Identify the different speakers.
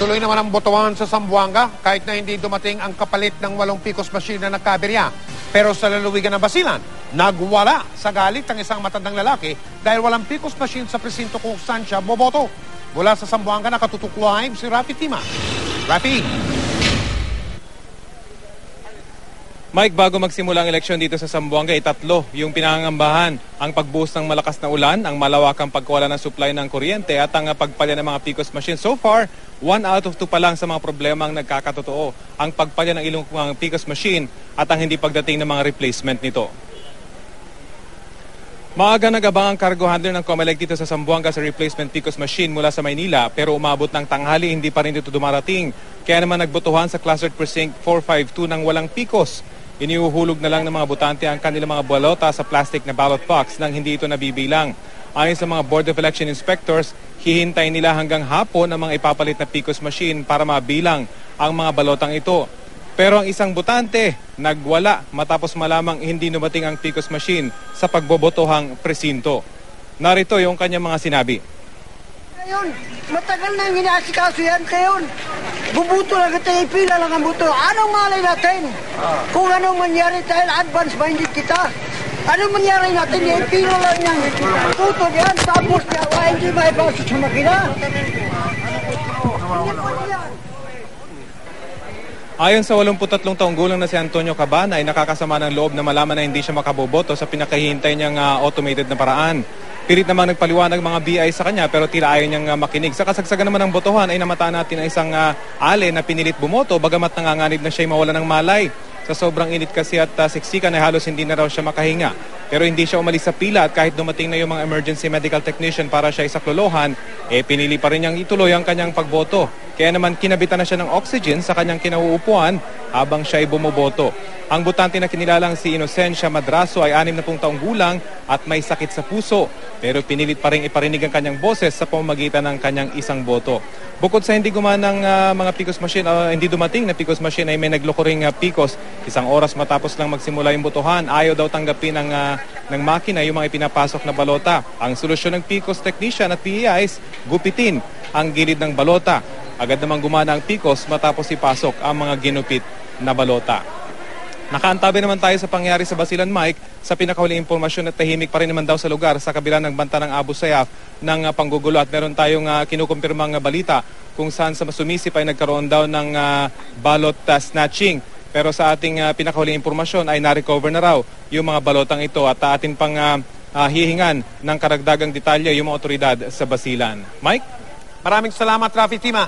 Speaker 1: Tuloy naman ang botohan sa Zamboanga kahit na hindi dumating ang kapalit ng 8 PCOS machine na nagkaberya. Pero sa lalawigan ng Basilan, nagwala sa galit ang isang matandang lalaki dahil walang PCOS machine sa presinto kung saan siya boboto. Mula sa Zamboanga, nakatutok live si Rafi Tima. Rafi.
Speaker 2: Mike, bago magsimula ang eleksyon dito sa Zamboanga, tatlo yung pinangangambahan. Ang pagbuhos ng malakas na ulan, ang malawakang pagkawala ng supply ng kuryente at ang pagpalya ng mga PCOS machine. So far, 1 out of 2 pa lang sa mga problema ang nagkakatotoo. Ang pagpalya ng ilang mga PCOS machine at ang hindi pagdating ng mga replacement nito. Maaga nag-abang ang cargo handler ng Comelec dito sa Zamboanga sa replacement PCOS machine mula sa Maynila, pero umabot ng tanghali, hindi pa rin dito dumarating. Kaya naman nagbotohan sa clustered precinct 452 ng walang PCOS. Iniuhulog na lang ng mga botante ang kanilang mga balota sa plastic na ballot box nang hindi ito nabibilang. Ayon sa mga Board of Election Inspectors, hihintayin nila hanggang hapon ang mga ipapalit na PCOS machine para mabilang ang mga balotang ito. Pero ang isang botante nagwala matapos malamang hindi dumating ang PCOS machine sa pagbobotohang presinto. Narito yung kanyang mga sinabi.
Speaker 3: Ngayon, matagal na yung inaasikaso yan. Ngayon, bubuto lang kita, ipila lang ang buto. Anong malay natin? Kung anong mangyari dahil advance-minded kita. Anong mangyari natin? Ipila lang yung buto yan. Tapos hindi maibasa sa makina.
Speaker 2: Ayon sa 83 taong gulang na si Antonio Cabana ay nakakasama ng loob na malaman na hindi siya makaboboto sa pinakahihintay niyang automated na paraan. Pilit namang nagpaliwanag mga BI sa kanya pero tila ayaw niyang makinig. Sa kasagsagan naman ng botohan ay namataan natin ang isang ale na pinilit bumoto bagamat nanganganib na siya'y mawala ng malay. Sa sobrang init kasi at siksikan ay halos hindi na raw siya makahinga. Pero hindi siya umalis sa pila at kahit dumating na yung mga emergency medical technician para siya isaklolohan, pinili pa rin niyang ituloy ang kanyang pagboto. Kaya naman kinabitan na siya ng oxygen sa kanyang kinauupuan habang siya ay bumoboto. Ang botante na kinilalang si Inocencia Madraso ay 60 taong gulang at may sakit sa puso. Pero pinilit pa rin iparinig ang kanyang boses sa pamamagitan ng kanyang isang boto. Bukod sa hindi gumanang mga PCOS machine, hindi dumating na PCOS machine ay may nagloko ring PCOS. Isang oras matapos lang magsimula yung botohan, ayaw daw tanggapin ng makina yung mga ipinapasok na balota. Ang solusyon ng PCOS technician at PEIs, gupitin ang gilid ng balota. Agad namang gumana ang PCOS matapos ipasok ang mga ginupit na balota. Nakaantabi naman tayo sa pangyari sa Basilan, Mike. Sa pinakahuling impormasyon at tahimik pa rin naman daw sa lugar sa kabila ng banta ng Abu Sayyaf ng panggugulo at meron tayong kinukumpirmang balita kung saan sa sumisip ay nagkaroon daw ng ballot snatching. Pero sa ating pinakahuling impormasyon ay na-recover na raw yung mga balotang ito at atin pang hihingan ng karagdagang detalye yung mga otoridad sa Basilan. Mike?
Speaker 1: Maraming salamat, Rafi Tima.